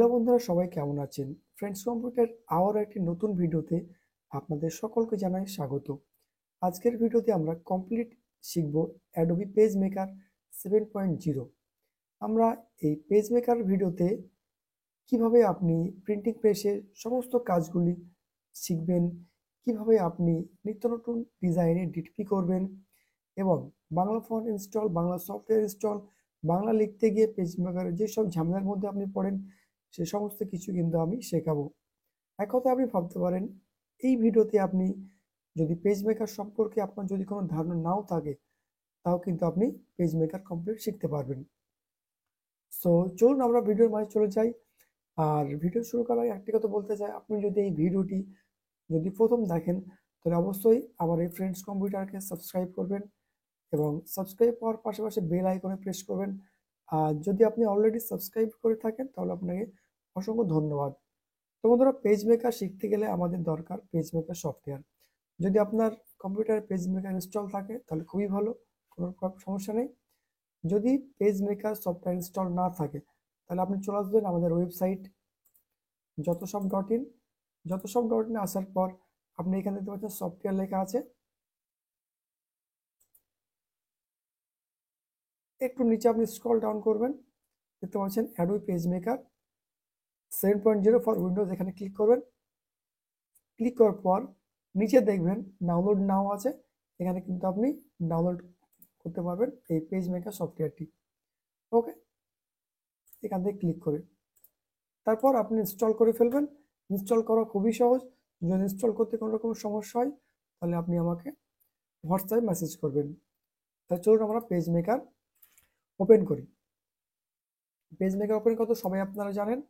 Hello বন্ধুরা, সবাই কেমন আছেন? ফ্রেন্ডস কম্পিউটার আবার একটি নতুন ভিডিওতে আপনাদের সকলকে জানাই স্বাগত। আজকের ভিডিওতে আমরা কমপ্লিট শিখব অ্যাডোবি পেজ মেকার 7.0। আমরা এই পেজ মেকার ভিডিওতে কিভাবে আপনি প্রিন্টিং প্রেসের সমস্ত কাজগুলি শিখবেন, কিভাবে আপনি নিত্য নতুন ডিজাইনে ডিটিপি করবেন এবং Bangla font install, Bangla software install, Bangla লিখতে গিয়ে পেজ মেকারের যেসব ঝামেলার মধ্যে আপনি পড়েন সে সমস্ত কিছু কিন্তু আমি শেখাবো। এক কথা আপনি ভাবতে পারেন এই ভিডিওতে আপনি যদি পেজ মেকার সম্পর্কে আপনার যদি কোনো ধারণা নাও থাকে তাও কিন্তু আপনি পেজ মেকার কমপ্লিট শিখতে পারবেন। সো চলুন আমরা ভিডিওর মাঝে চলে যাই। আর ভিডিও শুরু করার আগে একটি কথা বলতে চাই, আপনি যদি এই ভিডিওটি যদি প্রথম দেখেন তাহলে অবশ্যই আমার এই ফ্রেন্ডস কম্পিউটারকে সাবস্ক্রাইব করবেন এবং সাবস্ক্রাইব হওয়ার পাশাপাশি বেল আইকনে প্রেস করবেন। আর যদি আপনি অলরেডি সাবস্ক্রাইব করে থাকেন তাহলে আপনাকে অসংখ্য ধন্যবাদ। তো বন্ধুরা, পেজ মেকার শিখতে গেলে আমাদের দরকার পেজ মেকার সফটওয়্যার। যদি আপনার কম্পিউটারে পেজ মেকার ইনস্টল থাকে তাহলে খুবই ভালো, কোনো সমস্যা নেই। যদি পেজ মেকার সফটওয়্যার ইনস্টল না থাকে তাহলে আপনি চলে আসবেন আমাদের ওয়েবসাইট যতসব.in। যতসব.in আসার পর আপনি এখানে দেখতে পাচ্ছেন সফটওয়্যার লেখা আছে, একটু নিচে আপনি স্ক্রল ডাউন করবেন, দেখতে পাচ্ছেন Adobe page maker 7.0 for Windows, এখানে ক্লিক করবেন। ক্লিক করার পর নিচে দেখবেন ডাউনলোড নাও আছে, এখানে কিন্তু আপনি ডাউনলোড করতে পারবেন এই পেজ মেকার সফটওয়্যারটি। ওকে, এখান থেকে ক্লিক করে তারপর আপনি ইনস্টল করে ফেলবেন। ইনস্টল করা খুবই সহজ। যদি ইনস্টল করতে কোনো রকম সমস্যা হয় তাহলে আপনি আমাকে হোয়াটসঅ্যাপে মেসেজ করবেন। তাহলে চলুন আমরা পেজ মেকার ওপেন করি। পেজ মেকার ওপেন করতে সবাই আপনারা জানেন।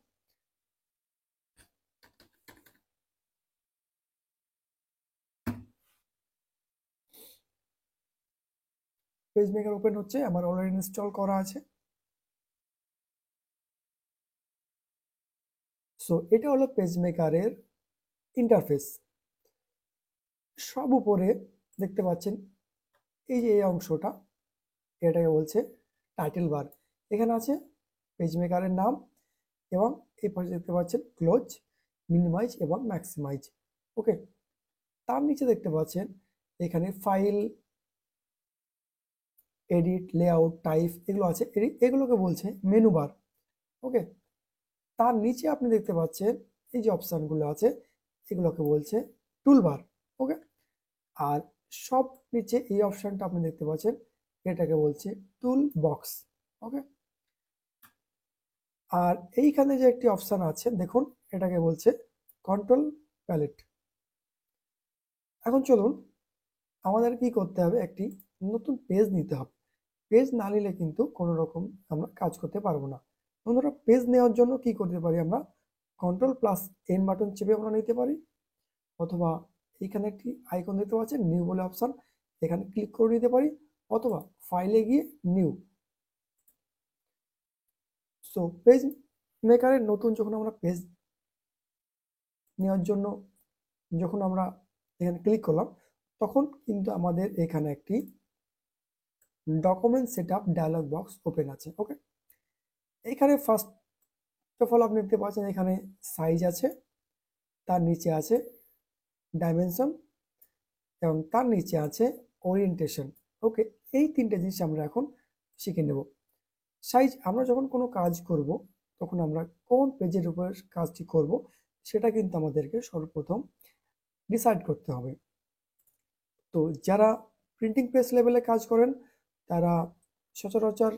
পেজ মেকার ওপেন হচ্ছে, আমার অলরেডি ইনস্টল করা আছে। সো এটা হলো পেজ মেকারের ইন্টারফেস। সব উপরে দেখতে পাচ্ছেন এই যে এই অংশটা, এটাকে বলছে টাইটেল বার। এখানে আছে পেজ মেকারের নাম এবং এই পাশে দেখতে পাচ্ছেন ক্লোজ, মিনিমাইজ এবং ম্যাক্সিমাইজ। ওকে, তার নিচে দেখতে পাচ্ছেন এখানে ফাইল, এডিট, লেআউট, টাইপ এগুলো আছে, এগুলোকে বলছে মেনু বার। ওকে, তার নিচে আপনি দেখতে পাচ্ছেন এই যে অপশানগুলো আছে এগুলোকে বলছে টুল বার। ওকে, আর সব নিচে এই অপশানটা আপনি দেখতে পাচ্ছেন এটাকে বলছে টুল বক্স। ওকে, আর এইখানে যে একটি অপশান আছে দেখুন এটাকে বলছে কন্ট্রোল প্যালেট। এখন চলুন আমাদের কি করতে হবে, একটি নতুন পেজ নিতে হবে। পেজ না নিলে কিন্তু কোনো রকম আমরা কাজ করতে পারবো না। বন্ধুরা, পেজ নেওয়ার জন্য কি করতে পারি, আমরা কন্ট্রোল+N বাটন চেপে আমরা নিতে পারি, অথবা এখানে একটি আইকন দেখতে পাচ্ছেন নিউ বলে অপশান, এখানে ক্লিক করে নিতে পারি, অথবা ফাইলে গিয়ে নিউ। সো পেজ মেকারের নতুন যখন আমরা পেজ নেওয়ার জন্য যখন আমরা এখানে ক্লিক করলাম তখন কিন্তু আমাদের এখানে একটি document setup dialogue box open আছে। ওকে, এখানে ফার্স্ট অফ অল আপনি দেখতে পাচ্ছেন এখানে সাইজ আছে, তার নিচে আছে ডাইমেনশন এবং তার নিচে আছে ওরিয়েন্টেশন। ওকে, এই তিনটে জিনিস আমরা এখন শিখে নেব। সাইজ, আমরা যখন কোনো কাজ করব তখন আমরা কোন পেজের উপর কাজটি করব সেটা কিন্তু আমাদেরকে সর্বপ্রথম ডিসাইড করতে হবে। তো যারা প্রিন্টিং প্রেস লেভেলে কাজ করেন তারা সচরাচর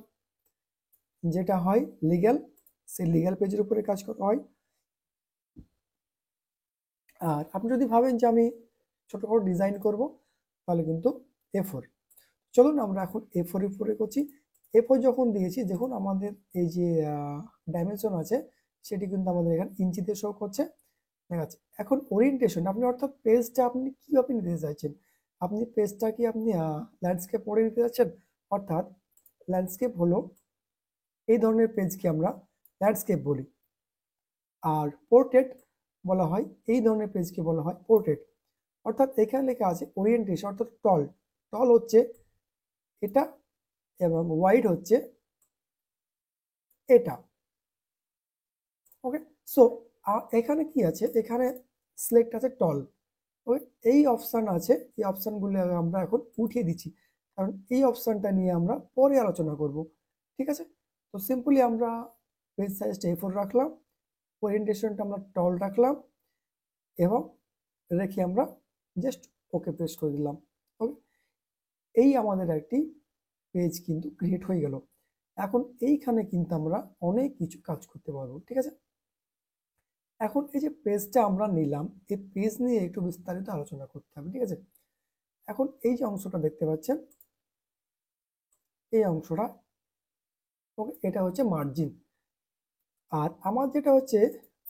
যেটা হয় লিগ্যাল, সেই লিগ্যাল পেজের উপরে কাজ করা হয়। আর আপনি যদি ভাবেন যে আমি ছোটখাটো ডিজাইন করব তাহলে কিন্তু A4। চলুন আমরা এখন A4 এর উপরে করছি। A4 যখন দিয়েছি দেখুন আমাদের এই যে ডাইমেনশন আছে সেটি কিন্তু আমাদের এখানে ইঞ্চিতে শো করছে, ঠিক আছে। এখন ওরিয়েন্টেশন, আপনি অর্থাৎ পেজটা আপনি কীভাবে নিতে চাইছেন, আপনি পেজটা কি আপনি ল্যান্ডস্কেপ মোডে নিতে চাচ্ছেন, অর্থাৎ ল্যান্ডস্কেপ হলো এই ধরনের পেজকে আমরা ল্যান্ডস্কেপ বলি, আর পোর্ট্রেট বলা হয় এই ধরনের পেজকে বলা হয় পোর্ট্রেট। অর্থাৎ এখানে লেখা আছে ওরিয়েন্টেশন, অর্থাৎ টল, টল হচ্ছে এটা এবং ওয়াইড হচ্ছে এটা। ওকে। সো এখানে কি আছে, এখানে সিলেক্ট আছে টল। ওকে, এই অপশান আছে, এই অপশানগুলো আমরা এখন উঠিয়ে দিচ্ছি, কারণ এই অপশানটা নিয়ে আমরা পরে আলোচনা করব। ঠিক আছে, তো সিম্পলি আমরা পেজ সাইজটা A4 রাখলাম, ওরিয়েন্টেশনটা আমরা টল রাখলাম এবং রেখে আমরা জাস্ট ওকে প্রেস করে দিলাম। ওকে, এই আমাদের একটি পেজ কিন্তু ক্রিয়েট হয়ে গেল। এখন এইখানে কিন্তু আমরা অনেক কিছু কাজ করতে পারবো। ঠিক আছে, এখন এই যে পেজটা আমরা নিলাম, এই পেজ নিয়ে একটু বিস্তারিত আলোচনা করতে হবে। ঠিক আছে, এখন এই যে অংশটা দেখতে পাচ্ছেন, এই অংশটা, ওকে, এটা হচ্ছে মার্জিন। আর আমার যেটা হচ্ছে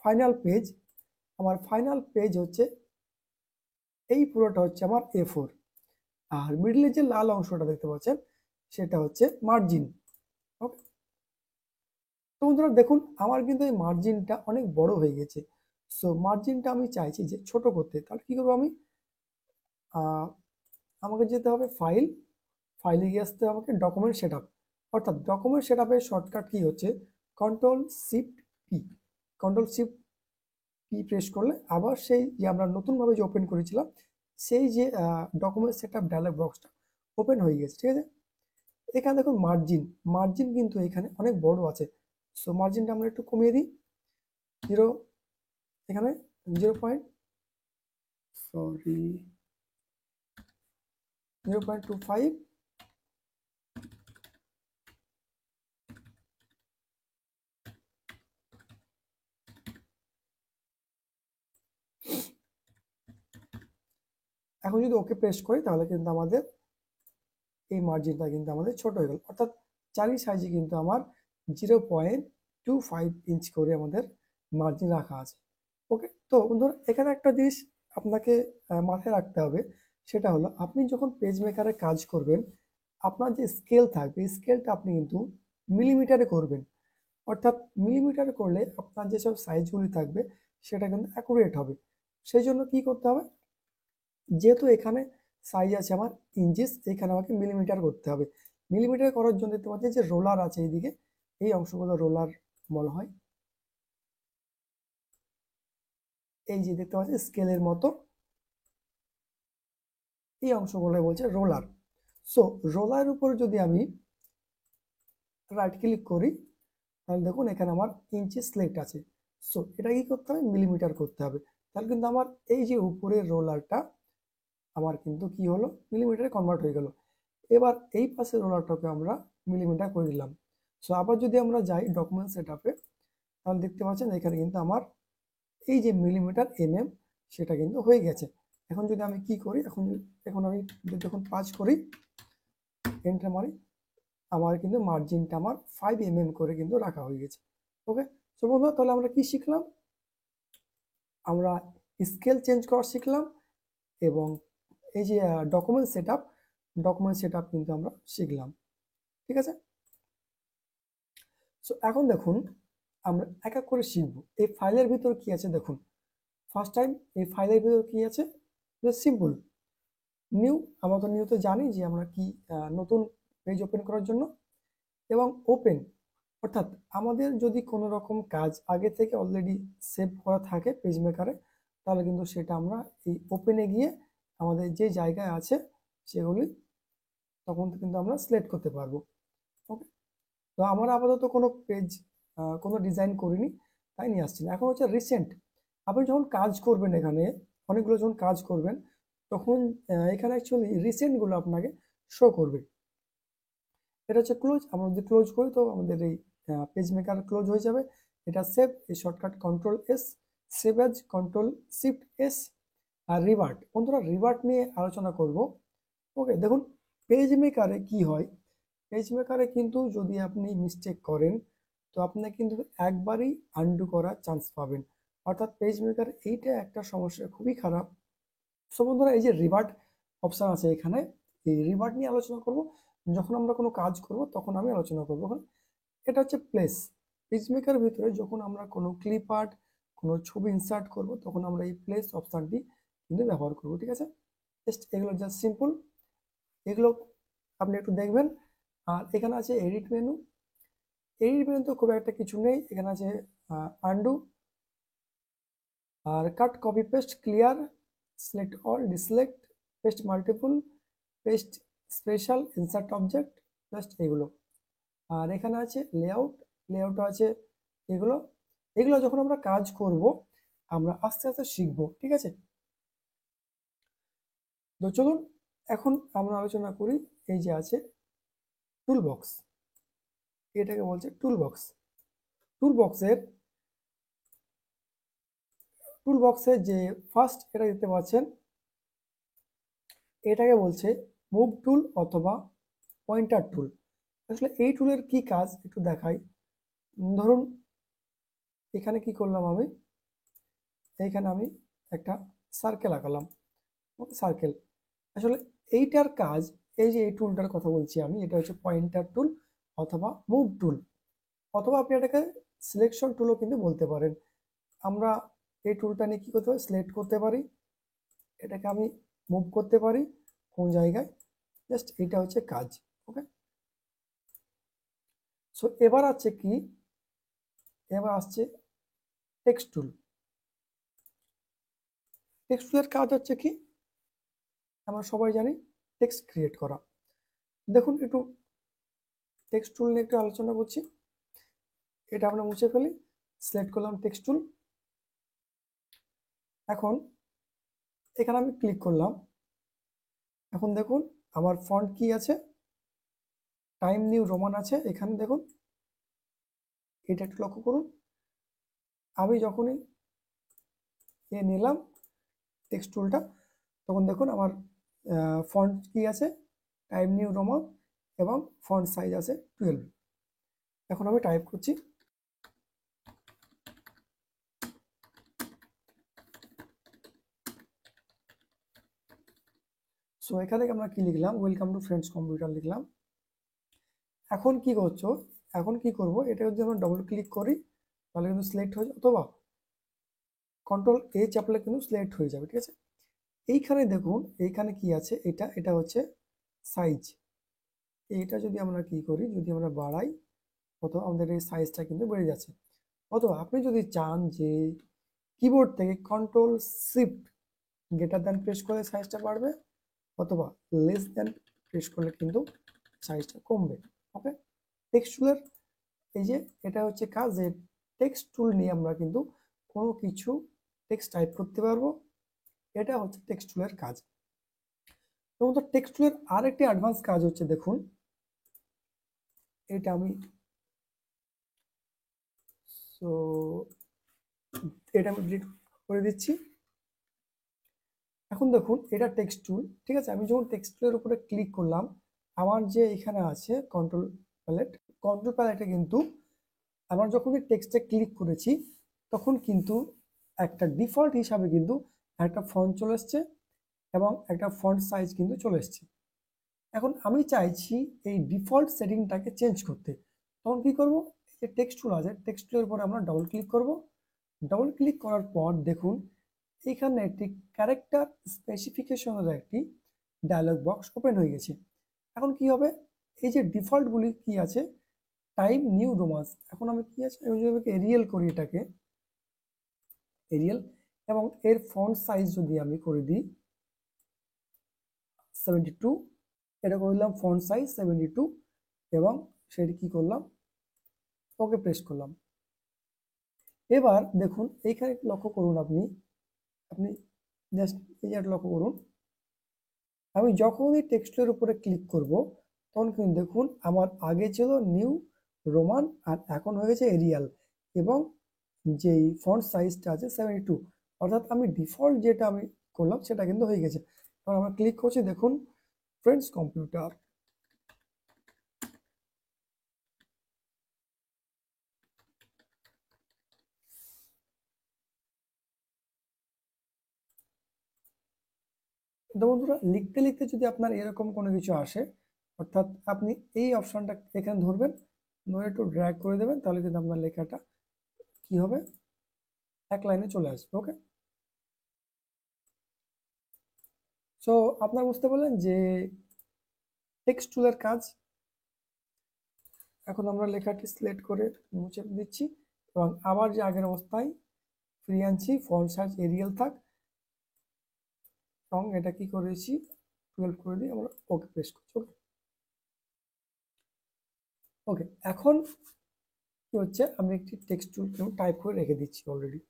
ফাইনাল পেজ, আমার ফাইনাল পেজ হচ্ছে এই পুরোটা হচ্ছে আমার A4। আর মিডলে যে লাল অংশটা দেখতে পাচ্ছেন সেটা হচ্ছে মার্জিন। ওকে, তো বন্ধুরা দেখুন আমার কিন্তু এই মার্জিনটা অনেক বড় হয়ে গেছে। সো মার্জিনটা আমি চাইছি যে ছোট করতে, তাহলে কি করবো আমি, আমাকে যেতে হবে ফাইলে গিয়ে আসতে হবে আমাকে ডকুমেন্ট সেট আপ। অর্থাৎ ডকুমেন্ট সেট আপের শর্টকাট কি হচ্ছে control shift P. Control shift P press করলে আবার সেই যে আমরা নতুনভাবে যে ওপেন করেছিলাম সেই যে ডকুমেন্ট সেট আপ ডায়লগ বক্সটা ওপেন হয়ে গেছে। ঠিক আছে, এখানে দেখুন মার্জিন, মার্জিন কিন্তু এখানে অনেক বড় আছে। সো মার্জিনটা আমরা একটু কমিয়ে দিই, 0, এখানে 0.25। এখন যদি ওকে প্রেস করি তাহলে কিন্তু আমাদের এই মার্জিনটা কিন্তু আমাদের ছোট হয়ে গেল। অর্থাৎ চারি সাইজে কিন্তু আমার 0.25 ইঞ্চ করে আমাদের মার্জিন রাখা আছে। ওকে, তো বন্ধুরা এখানে একটা জিনিস আপনাকে মাথায় রাখতে হবে, সেটা হলো আপনি যখন পেজ মেকারে কাজ করবেন আপনার যে স্কেল থাকবে এই স্কেলটা আপনি কিন্তু মিলিমিটারে করবেন। অর্থাৎ মিলিমিটারে করলে আপনার যেসব সাইজগুলি থাকবে সেটা কিন্তু অ্যাকুরেট হবে। সেই জন্য কি করতে হবে, যেহেতু এখানে সাইজ আছে আমার ইঞ্চিস, এখানে আমাকে মিলিমিটার করতে হবে। মিলিমিটার করার জন্য দেখতে পাচ্ছি যে রোলার আছে এইদিকে, এই অংশগুলো রোলার বলা হয়। এই যে দেখতে পাচ্ছি স্কেলের মতো এই অংশগুলো বলছে রোলার। সো রোলার উপর যদি আমি রাইট ক্লিক করি তাহলে দেখুন এখানে আমার ইঞ্চি সিলেক্ট আছে। সো এটা কি করতে হবে, মিলিমিটার করতে হবে। তাহলে কিন্তু আমার এই যে উপরের রোলারটা আমার কিন্তু কি হলো, মিলিমিটারে কনভার্ট হয়ে গেল। এবার এই পাশের রোলারটাকে আমরা মিলিমিটার করে দিলাম। সো আবার যদি আমরা যাই ডকুমেন্ট সেট আপে তাহলে দেখতে পাচ্ছেন এখানে কিন্তু আমার এই যে মিলিমিটার সেটা কিন্তু হয়ে গেছে। এখন যদি আমি কি করি, এখন আমি যদি যখন 5 করি এন্টার মারি, আমার কিন্তু মার্জিনটা আমার 5 করে কিন্তু রাখা হয়ে গেছে। ওকে, তো বন্ধুরা তাহলে আমরা কি শিখলাম, আমরা স্কেল চেঞ্জ করা শিখলাম এবং এই যে ডকুমেন্ট সেট আপ কিন্তু আমরা শিখলাম। ঠিক আছে, সো এখন দেখুন আমরা এক এক করে শিখব এই ফাইলের ভিতর কি আছে। দেখুন ফার্স্ট টাইম এই ফাইলের ভিতর কি আছে, সিম্পল নিউ। আমরা তো নিউ তো জানি যে আমরা কি নতুন পেজ ওপেন করার জন্য, এবং ওপেন অর্থাৎ আমাদের যদি কোনো রকম কাজ আগে থেকে অলরেডি সেভ করা থাকে পেজ মেকারে তাহলে কিন্তু সেটা আমরা এই ওপেনে গিয়ে আমাদের যে জায়গায় আছে সেগুলি তখন কিন্তু আমরা সিলেক্ট করতে পারবো। ওকে, তো আমার আপাতত কোনো পেজ কোনো ডিজাইন করিনি তাই নিয়ে আসছি না। এখন হচ্ছে রিসেন্ট, আপনি যখন কাজ করবেন এখানে অনেকগুলো যখন কাজ করবেন তখন এখানে অ্যাকচুয়ালি রিসেন্টগুলো আপনাকে শো করবে। এটা হচ্ছে ক্লোজ, আমরা যদি ক্লোজ করি তো আমাদের এই পেজ মেকার ক্লোজ হয়ে যাবে। এটা সেভ, এই shortcut control S, save as control shift S. আর রিভার্ট, বন্ধুরা রিভার্ট নিয়ে আলোচনা করব। ওকে, দেখুন পেজ মেকারে কি হয়, পেজ মেকারে কিন্তু যদি আপনি মিস্টেক করেন তো আপনি কিন্তু একবারই আনডু করার চান্স পাবেন। অর্থাৎ পেজ মেকার এইটা একটা সমস্যা খুবই খারাপ। সো বন্ধুরা এই যে রিভার্ট অপশন আছে এখানে, এই রিভার্ট নিয়ে আলোচনা করব যখন আমরা কোনো কাজ করব তখন আমি আলোচনা করবো। এটা হচ্ছে প্লেস, পেজ মেকার ভিতরে যখন আমরা কোনো ক্লিপ আর্ট কোনো ছবি ইনসার্ট করব তখন আমরা এই প্লেস অপশানটি কিন্তু ব্যবহার করব। ঠিক আছে, এগুলো জাস্ট সিম্পল, এগুলো আপনি একটু দেখবেন। আর এখানে আছে এডিট মেনু, এডিট মেনু তো খুব একটা কিছু নেই, এখানে আছে আন্ডু, আর cut, copy paste, clear, select all, deselect, paste multiple, paste special, insert object, just এগুলো। আর এখানে আছে লেআউট, লেআউটও আছে এগুলো। এগুলো যখন আমরা কাজ করব আমরা আস্তে আস্তে শিখবো, ঠিক আছে? তো চলুন এখন আমরা আলোচনা করি এই যে আছে টুল বক্স, এটাকে বলছে টুল বক্স। টুল বক্সের যে ফার্স্ট এটা দেখতে পাচ্ছেন, এটাকে বলছে মুভ টুল অথবা পয়েন্টার টুল। আসলে এই টুলের কি কাজ একটু দেখাই। ধরুন এখানে কি করলাম আমি, এইখানে আমি একটা সার্কেল আঁকালাম, সার্কেল। আসলে এইটার কাজ, এই যে এই টুলটার কথা বলছি আমি, এটা হচ্ছে পয়েন্টার টুল অথবা মুভ টুল, অথবা আপনি এটাকে সিলেকশন টুলও কিন্তু বলতে পারেন। আমরা এই টুলটা নিয়ে কি করতে পারি, সিলেক্ট করতে পারি, এটাকে আমি মুভ করতে পারি কোন জায়গায়, জাস্ট এটা হচ্ছে কাজ। ওকে, সো এবার আছে কি, এবার আসছে টেক্সট টুল। টেক্সট টুলের কাজ হচ্ছে কি, আমরা সবাই জানি টেক্সট ক্রিয়েট করা। দেখুন একটু টেক্সট টুল নিয়ে একটু আলোচনা করছি। এটা আমরা মুছে ফেলি, সিলেক্ট করলাম টেক্সট টুল। এখন এখানে আমি ক্লিক করলাম। এখন দেখুন আমার ফন্ট কি আছে, টাইম নিউ রোমান আছে এখানে, দেখুন এটা একটু লক্ষ্য করুন। আমি যখনই নিলাম টেক্সট টুলটা, তখন দেখুন আমার ফন্ট কি আছে, টাইম নিউ রোমান, এবং ফন্ট সাইজ আছে 12। এখন আমি টাইপ করছি, সো এখানে আমরা কি লিখলাম, ওয়েলকাম টু ফ্রেন্ডস কম্পিউটার লিখলাম। এখন কি করছো, এখন কি করব, এটা যদি আমরা ডবল ক্লিক করি তাহলে কিন্তু সিলেক্ট হয়ে যাবে, অথবা কন্ট্রোল এ চাপলে কিন্তু সিলেক্ট হয়ে যাবে, ঠিক আছে? এইখানে দেখুন এইখানে কি আছে, এটা হচ্ছে সাইজ। এইটা যদি আমরা কি করি, যদি আমরা বাড়াই, অথবা আমাদের এই সাইজটা কিন্তু বেড়ে যাচ্ছে। অথবা আপনি যদি চান যে কিবোর্ড থেকে control shift greater than press করলে সাইজটা বাড়বে, অথবা লেস দ্যান প্রেস করলে কিন্তু সাইজটা কমবে। ওকে, টেক্সট টুলের এই যে এটা হচ্ছে কাজ, যে টেক্সট টুল নিয়ে আমরা কিন্তু কোনো কিছু টেক্সট টাইপ করতে পারবো, এটা হচ্ছে টেক্সট টুলের কাজ। এবং তো টেক্সট টুলের আরেকটি অ্যাডভান্স কাজ হচ্ছে, দেখুন এটা আমি, সো এটা আমি ডিলিট করে দিচ্ছি। এখন দেখুন এটা টেক্সট টুল, ঠিক আছে? আমি যখন টেক্সট টুলের উপরে ক্লিক করলাম, আমার যে এখানে আছে কন্ট্রোল প্যালেট, কন্ট্রোল প্যালেটে কিন্তু আমার যখন টেক্সটে ক্লিক করেছি তখন কিন্তু একটা ডিফল্ট হিসাবে কিন্তু একটা ফন্ট চলে এসছে এবং একটা ফন্ট সাইজ কিন্তু চলে এসছে। এখন আমি চাইছি এই ডিফল্ট সেটিংটাকে চেঞ্জ করতে, তখন কি করব, যে টেক্সট টুল আছে, টেক্সট টুলের উপরে আমরা ডবল ক্লিক করব। ডবল ক্লিক করার পর দেখুন এখানে একটি ক্যারেক্টার স্পেসিফিকেশনের একটি ডায়লগ বক্স ওপেন হয়ে গেছে। এখন কি হবে, এই যে ডিফল্টগুলি কি আছে, টাইম নিউ রোমান্স, এখন আমি কি আছে, আমি যদি এরিয়াল করি, এটাকে এরিয়াল, এবং এর ফন্ট সাইজ যদি আমি করে দিই 72, এটা করলাম ফন্ট সাইজ 72, এবং সেটি কি করলাম, ওকে প্রেস করলাম। এবার দেখুন এইখানে লক্ষ্য করুন, আপনি আপনি জাস্ট এই একটা লক্ষ্য করুন, আমি যখনই টেক্সটের উপরে ক্লিক করব তখন কিন্তু দেখুন আমার আগে ছিল নিউ রোমান আর এখন হয়ে গেছে এরিয়াল, এবং যেই ফন্ট সাইজটা আছে 72, অর্থাৎ আমি ডিফল্ট যেটা আমি করলাম সেটা কিন্তু হয়ে গেছে। এখন আমরা ক্লিক করছি, দেখুন ফ্রেন্ডস কম্পিউটার। তো বন্ধুরা লিখতে লিখতে যদি আপনার এরকম কোনো কিছু আসে, অর্থাৎ আপনি এই অপশনটা এখানে ধরবেন, ধরে একটু ড্র্যাগ করে দেবেন, তাহলে কিন্তু আপনার লেখাটা কি হবে, এক লাইনে চলে আসবে। ওকে, সো আপনারা বুঝতে পারলেন যে টেক্সট টুলের কাজ। এখন আমরা লেখাটি সিলেক্ট করে মুছে দিচ্ছি। এবং আবার যে আগের অবস্থায় ফিরিয়ে আনছি, ফন্ট সাইজ এরিয়াল থাক, এবং এটা কি করেছি 12 করে দিই, আমরা ওকে প্রেস করছি। ওকে ওকে এখন কি হচ্ছে, আমি একটি টেক্সট টুল টাইপ করে রেখে দিচ্ছি অলরেডি।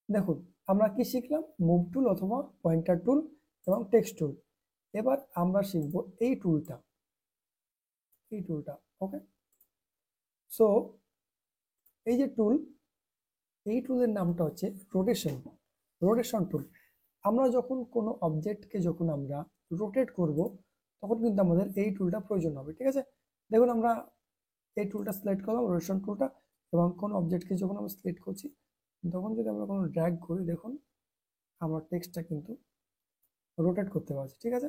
দেখুন আমরা কি শিখলাম, মুভ টুল অথবা পয়েন্টার টুল এবং টেক্সট টুল। এবার আমরা শিখব এই টুলটা, ওকে। সো এই যে টুল, এই টুলের নামটা হচ্ছে রোটেশন টুল। আমরা যখন কোনো অবজেক্টকে যখন আমরা রোটেট করব, তখন কিন্তু আমাদের এই টুলটা প্রয়োজন হবে, ঠিক আছে। দেখুন আমরা এই টুলটা সিলেক্ট করলাম, রোটেশন টুলটা, এবং কোনো অবজেক্টকে যখন আমরা সিলেক্ট করছি, তখন যদি আমরা কোনো ড্র্যাগ করি, দেখুন আমরা টেক্সটটা কিন্তু রোটেট করতে পারছি, ঠিক আছে।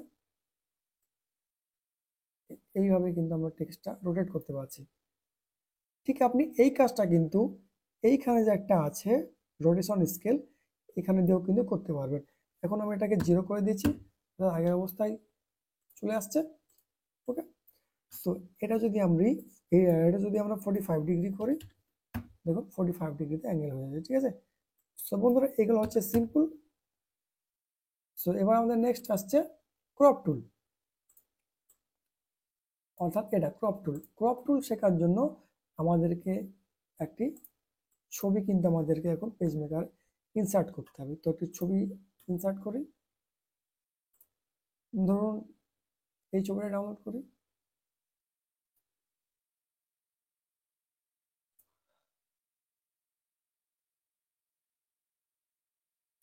এইভাবে কিন্তু আমরা টেক্সটটা রোটেট করতে পারছি। ঠিক আপনি এই কাজটা কিন্তু এইখানে যে একটা আছে রোটেশন স্কেল, এখানে দিয়েও কিন্তু করতে পারবেন। এখন আমি এটাকে 0 করে দিচ্ছি, আগের অবস্থায় চলে আসছে। ওকে, সো এটা যদি আমরা 45 ডিগ্রি করি, দেখুন 45 ডিগ্রিতে অ্যাঙ্গেল হয়ে যাবে, ঠিক আছে। সো বন্ধুরা এগুলো হচ্ছে সিম্পল। সো এবার আমাদের নেক্সট আসছে ক্রপ টুল, অর্থাৎ এটা ক্রপ টুল শেখার জন্য আমাদেরকে একটি ছবি কিন্তু আমাদেরকে এখন পেজ মেকার ইনসার্ট করতে হবে। তো একটি ছবি ইনসার্ট করি, ধরুন এই ছবিটা ডাউনলোড করি,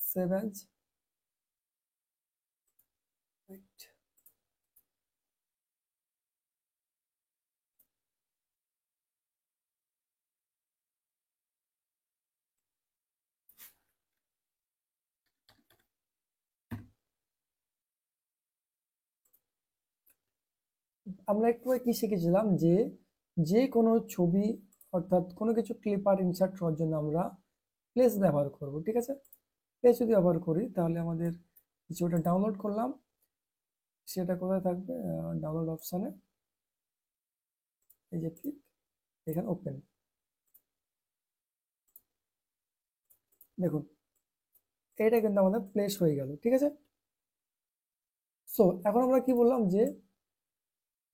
সেভ অ্যাজ, আমরা একটু কি শিখেছিলাম যে যে কোনো ছবি অর্থাৎ কোনো কিছু ক্লিপ আর্ট ইনসার্ট করার জন্য আমরা প্লেস ব্যবহার করব, ঠিক আছে। প্লেস যদি ব্যবহার করি তাহলে আমাদের ছবিটা ডাউনলোড করলাম, সেটা কোথায় থাকবে, ডাউনলোড অপশানে, এই যে ক্লিক, এখানে ওপেন, দেখুন এটা কিন্তু আমাদের প্লেস হয়ে গেল, ঠিক আছে। সো এখন আমরা কি বললাম যে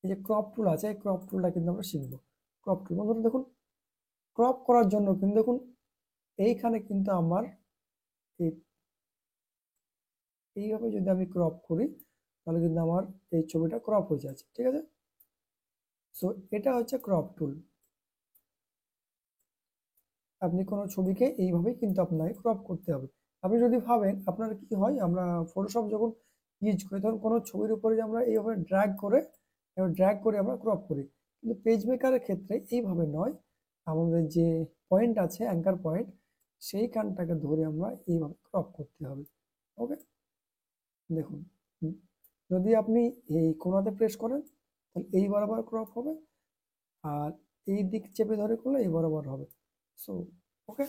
এই যে ক্রপ টুল আছে, এই ক্রপ টুলটা কিন্তু আমরা শিখবো। ক্রপ টুল বন্ধুরা দেখুন, ক্রপ করার জন্য কিন্তু দেখুন এইখানে কিন্তু আমার এইভাবে যদি আমি ক্রপ করি, তাহলে কিন্তু আমার এই ছবিটা ক্রপ হয়ে যাচ্ছে, ঠিক আছে। সো এটা হচ্ছে ক্রপ টুল। আপনি কোনো ছবিকে এইভাবেই কিন্তু আপনাকে ক্রপ করতে হবে। আপনি যদি ভাবেন আপনার কি হয়, আমরা ফটোশপ যখন ইউজ করি তখন কোনো ছবির উপরে যে আমরা এইভাবে ড্র্যাগ করে আমরা ক্রপ করি, কিন্তু পেজ মেকারের ক্ষেত্রে এইভাবে নয়। আমাদের যে পয়েন্ট আছে, অ্যাঙ্কার পয়েন্ট, সেইখানটাকে ধরে আমরা এইভাবে ক্রপ করতে হবে। ওকে, দেখুন যদি আপনি এই কোণাতে প্রেস করেন তাহলে এই বরাবর ক্রপ হবে, আর এই দিক চেপে ধরে করলে এই বরাবর হবে। সো ওকে,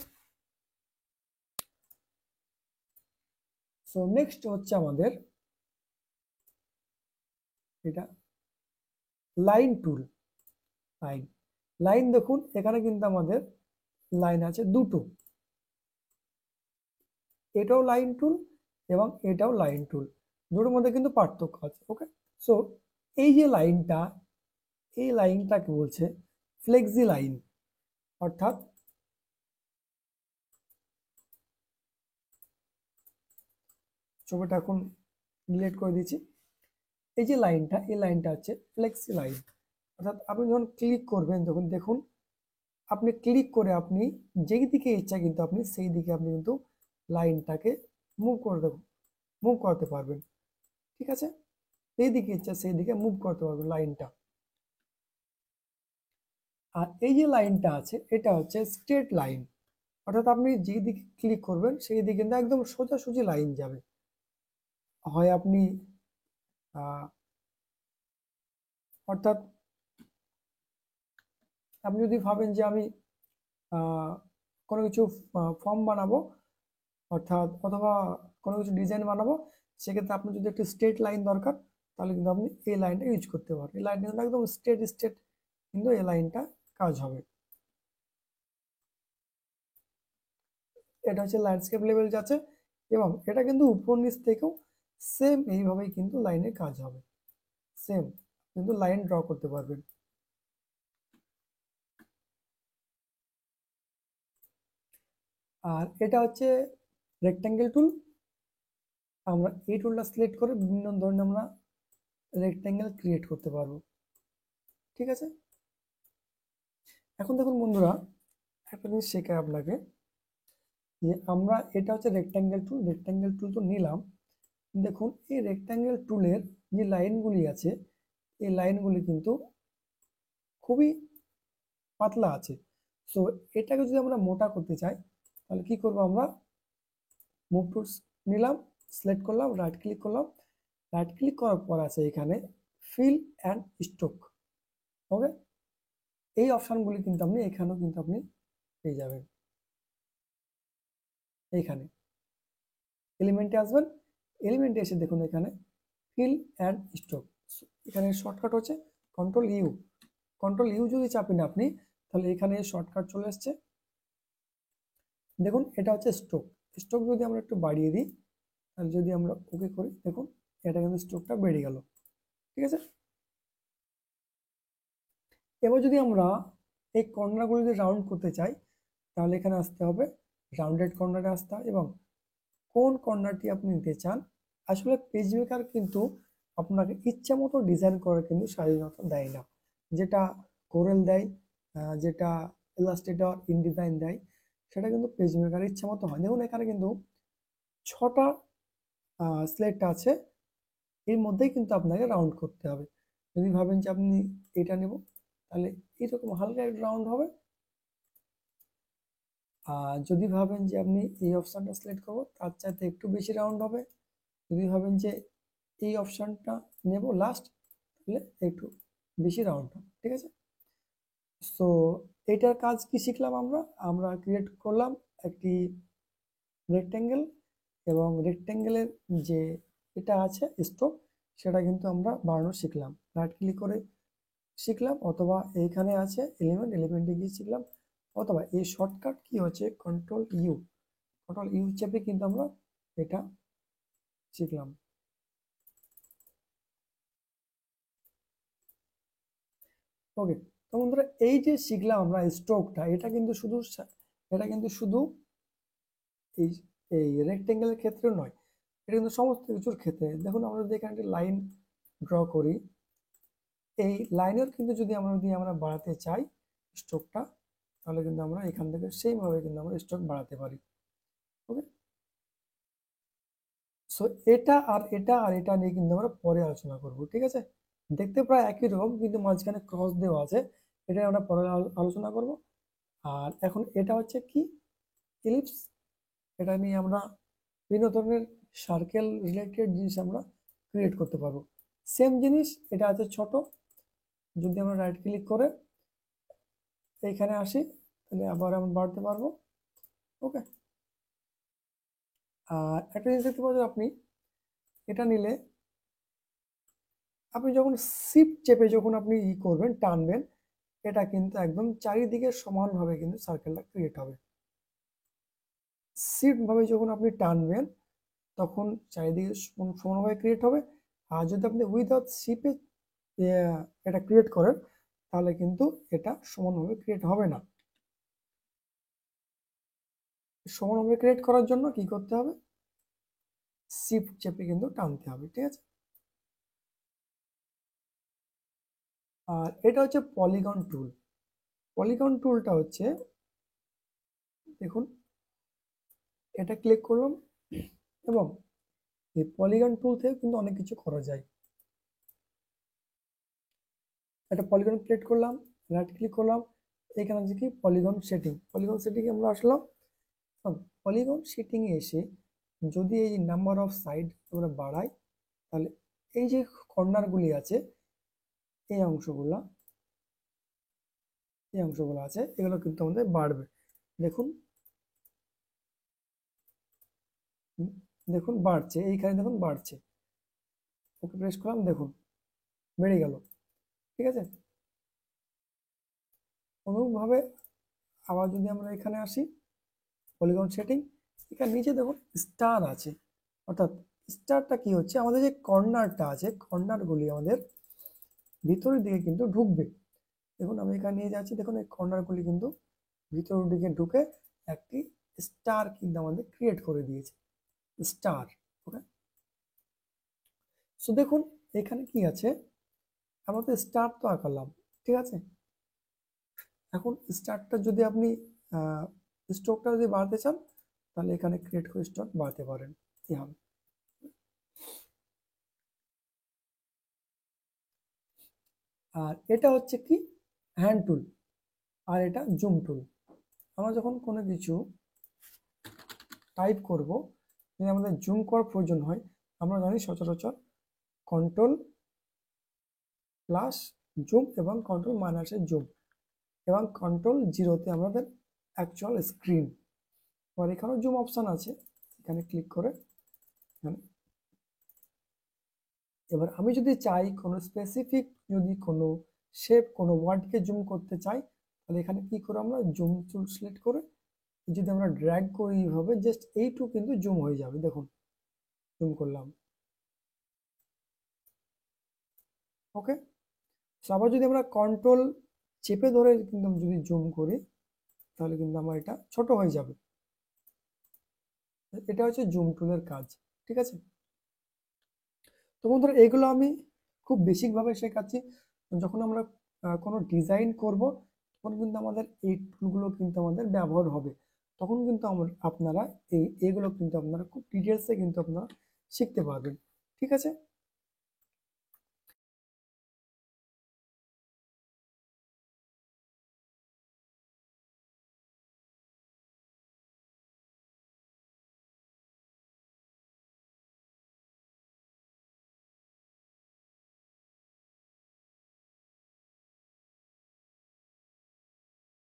সো নেক্সট হচ্ছে আমাদের এটা লাইন টুল। লাইন লাইন দেখুন এখানে কিন্তু আমাদের লাইন আছে দুটো, এটাও লাইন টুল এবং এটাও লাইন টুল, দুটোর মধ্যে কিন্তু পার্থক্য আছে। ওকে, সো এই যে লাইনটা, এই লাইনটাকে বলছে ফ্লেক্সি লাইন, অর্থাৎ ছবিটা এখন ডিলিট করে দিচ্ছি। এই যে লাইনটা, এই লাইনটা হচ্ছে ফ্লেক্সি লাইন, অর্থাৎ আপনি যখন ক্লিক করবেন তখন দেখুন আপনি ক্লিক করে আপনি যেই দিকে ইচ্ছা কিন্তু আপনি সেই দিকে আপনি কিন্তু লাইনটাকে মুভ করে দেবো, মুভ করতে পারবেন, ঠিক আছে। এই দিকে ইচ্ছা সেই দিকে মুভ করতে পারবেন লাইনটা। আর এই যে লাইনটা আছে এটা হচ্ছে স্ট্রেট লাইন, অর্থাৎ আপনি যেই দিকে ক্লিক করবেন সেই দিকে কিন্তু একদম সোজাসুজি লাইন যাবে। হয় আপনি অর্থাৎ আপনি যদি ভাবেন যে আমি কোনো কিছু ফর্ম বানাবো, অর্থাৎ অথবা কোনো কিছু ডিজাইন বানাবো, সেক্ষেত্রে আপনার যদি একটু স্ট্রেট লাইন দরকার, তাহলে কিন্তু আপনি এই লাইনটা ইউজ করতে পারেন। এই লাইনটা কিন্তু একদম স্ট্রেট স্ট্রেট কিন্তু এই লাইনটা কাজ হবে। এটা হচ্ছে ল্যান্ডস্কেপ লেভেল যাচ্ছে, এবং এটা কিন্তু উপর নিচ থেকেও সেম এইভাবেই কিন্তু লাইনের কাজ হবে, সেম কিন্তু লাইন ড্র করতে পারবেন। আর এটা হচ্ছে রেক্ট্যাঙ্গেল টুল। আমরা এই টুলটা সিলেক্ট করে বিভিন্ন ধরনের আমরা রেক্ট্যাঙ্গেল ক্রিয়েট করতে পারবো। ঠিক আছে, এখন দেখুন বন্ধুরা, একটা জিনিস শেখায় আপনাকে, যে আমরা এটা হচ্ছে রেক্ট্যাঙ্গেল টুল তো নিলাম। দেখুন এই রেক্ট্যাঙ্গেল টুলের যে লাইনগুলি আছে, এই লাইনগুলি কিন্তু খুবই পাতলা আছে। সো এটাকে যদি আমরা মোটা করতে চাই, তাহলে কি করব, আমরা মুভ টুলস নিলাম, সিলেক্ট করলাম, রাইট ক্লিক করলাম। রাইট ক্লিক করার পর আছে এখানে ফিল অ্যান্ড স্ট্রোক। ওকে, এই অপশানগুলি কিন্তু আপনি এখানেও কিন্তু আপনি পেয়ে যাবেন। এইখানে এলিমেন্টে আসবেন, এলিমেন্টে এসে দেখুন এখানে ফিল অ্যান্ড স্ট্রোক। এখানে শর্টকাট হচ্ছে কন্ট্রোল ইউ। কন্ট্রোল ইউ যদি চাপেন আপনি, তাহলে এখানে শর্টকাট চলে আসছে। দেখুন এটা হচ্ছে স্ট্রোক। স্ট্রোক যদি আমরা একটু বাড়িয়ে দিই, আর যদি আমরা ওকে করি, দেখুন এটা কিন্তু স্ট্রোকটা বেড়ে গেল। ঠিক আছে, এবার যদি আমরা এই কর্নারগুলো যদি রাউন্ড করতে চাই, তাহলে এখানে আসতে হবে, রাউন্ডেড কর্নারে আসতে হবে, এবং কোন কর্নারটি আপনি নিতে চান। আসলে পেজ মেকার কিন্তু আপনাকে ইচ্ছা মতো ডিজাইন করে কিন্তু স্বাধীনতা দেয় না। যেটা কোরেল দেয়, যেটা ইলাস্ট্রেটর ইনডিজাইন দেয়, সেটা কিন্তু পেজ মেকারের ইচ্ছা মতো হয়। দেখুন এখানে কিন্তু 6টা স্লেট আছে, এর মধ্যেই কিন্তু আপনাকে রাউন্ড করতে হবে। যদি ভাবেন যে আপনি এটা নেব, তাহলে এইরকম হালকা রাউন্ড হবে। আর যদি ভাবেন যে আপনি এই অপশানটা সিলেক্ট করবো, তার চাইতে একটু বেশি রাউন্ড হবে। যদি ভাবেন যে এই অপশানটা নেব লাস্ট, তাহলে একটু বেশি রাউন্ড হবে। ঠিক আছে, সো এটার কাজ কি শিখলাম আমরা, আমরা ক্রিয়েট করলাম একটি রেক্টেঙ্গেল, এবং রেক্টেঙ্গেলের যে এটা আছে স্ট্রোক, সেটা কিন্তু আমরা বাড়ানো শিখলাম। রাইট ক্লিক করে শিখলাম, অথবা এইখানে আছে এলিমেন্টে গিয়ে শিখলাম, অথবা এই শর্টকাট কি হচ্ছে কন্ট্রোল ইউ চেপে কিন্তু আমরা এটা শিখলাম। ওকে, তো বন্ধুরা এই যে শিখলাম আমরা স্ট্রোকটা, এটা কিন্তু শুধু এই এই রেক্টেঙ্গেলের ক্ষেত্রে নয়, এটা কিন্তু সমস্ত কিছুর ক্ষেত্রে। দেখুন আমরা যদি এখানে লাইন ড্র করি, এই লাইনের কিন্তু যদি আমরা বাড়াতে চাই স্ট্রোকটা, তাহলে কিন্তু আমরা এখান থেকে সেইভাবে কিন্তু আমরা স্ট্রোক বাড়াতে পারি। ওকে, সো এটা নিয়ে কিন্তু আমরা পরে আলোচনা করব। ঠিক আছে, দেখতে প্রায় একই রকম, কিন্তু মাঝখানে ক্রস দেওয়া আছে, এটা আমরা পরে আলোচনা করব। আর এখন এটা হচ্ছে কি, ইলিপস। এটা নিয়ে আমরা বিভিন্ন ধরনের সার্কেল রিলেটেড জিনিস আমরা ক্রিয়েট করতে পারবো। সেম জিনিস, এটা আছে ছোট। যদি আমরা রাইট ক্লিক করে এইখানে আসি, তাহলে আবার আমরা বাড়তে পারবো। ওকে, আর একটা জিনিস দেখতে পাচ্ছেন আপনি, এটা নিলে আপনি যখন শিফট চেপে যখন আপনি করবেন, টানবেন, এটা কিন্তু একদম চারিদিকে সমানভাবে কিন্তু সার্কেলটা ক্রিয়েট হবে। শিফট ভাবে যখন আপনি টানবেন, তখন চারিদিকে সমানভাবে ক্রিয়েট হবে। আর যদি আপনি উইদাউট শিফটে এটা ক্রিয়েট করেন, তাহলে কিন্তু এটা সমানভাবে ক্রিয়েট হবে না। সমানভাবে ক্রিয়েট করার জন্য কি করতে হবে, শিফট চেপে কিন্তু টানতে হবে। ঠিক আছে, আর এটা হচ্ছে পলিগন টুল। পলিগন টুলটা হচ্ছে, দেখুন এটা ক্লিক করলাম, এবং এই পলিগন টুল থেকে কিন্তু অনেক কিছু করা যায়। একটা পলিগন ক্রিয়েট করলাম, রাইট ক্লিক করলাম, এখানে আছে কি পলিগন সেটিং আমরা আসলাম। পলিগন সেটিং এ এসে যদি এই নাম্বার অফ সাইড আমরা বাড়াই, তাহলে এই যে কর্নারগুলি আছে, এই অংশগুলো আছে, এগুলো কিন্তু আমাদের বাড়বে। দেখুন দেখুন বাড়ছে, এইখানে দেখুন বাড়ছে। ওকে প্রেস করলাম, দেখুন বেড়ে গেল। ঠিক আছে, অনুরূপভাবে আবার যদি আমরা এখানে আসি পলিগন সেটিং, এখানে নিচে দেখুন স্টার আছে। অর্থাৎ স্টারটা কি হচ্ছে, আমাদের যে কর্নারটা আছে, কর্নারগুলি আমাদের ভিতরের দিকে কিন্তু ঢুকবে। দেখুন আমি এখানে নিয়ে যাচ্ছি, দেখুন এই কর্নারগুলি কিন্তু ভিতরের দিকে ঢুকে একটি স্টার কিন্তু আমাদের ক্রিয়েট করে দিয়েছে, স্টার। ওকে, সো দেখুন এখানে কি আছে, আমাদের স্টার তো আঁকালাম, ঠিক আছে। এখন স্টারটা যদি আপনি স্ট্রোকটা যদি বাড়াতে চান, তাহলে এখানে ক্রিয়েট করে স্ট্রোক বাড়াতে পারেন, এভাবে। আর এটা হচ্ছে কি হ্যান্ড টুল, আর এটা জুম টুল। আমরা যখন কোনো কিছু টাইপ করব, যদি আমাদের জুম করার প্রয়োজন হয়, আমরা জানি সচরাচর কন্ট্রোল প্লাস জুম এবং কন্ট্রোল মাইনাসের জুম এবং কন্ট্রোল জিরোতে আমাদের অ্যাকচুয়াল স্ক্রিন। আর এখানেও জুম অপশান আছে, এখানে ক্লিক করে এখানে। এবার আমি যদি চাই কোনো স্পেসিফিক, যদি কোনো শেপ, কোনো ওয়ার্ডকে জুম করতে চাই, তাহলে এখানে কি করে আমরা জুম টুল সিলেক্ট করে যদি আমরা ড্র্যাগ করি এইভাবে, জাস্ট এইটুকু কিন্তু জুম হয়ে যাবে। দেখুন জুম করলাম। ওকে, আবার যদি আমরা কন্ট্রোল চেপে ধরে কিন্তু যদি জুম করি, তাহলে কিন্তু আমার এটা ছোট হয়ে যাবে। এটা হচ্ছে জুম টুলের কাজ, ঠিক আছে। তো বন্ধুরা এইগুলো আমি খুব বেসিকভাবে শেখাচ্ছি। যখন আমরা কোনো ডিজাইন করব, তখন কিন্তু আমাদের এই টুলগুলো কিন্তু আমাদের ব্যবহার হবে। তখন কিন্তু আপনারা এইগুলো কিন্তু আপনারা খুব ডিটেলসে কিন্তু আপনারা শিখতে পারবেন, ঠিক আছে।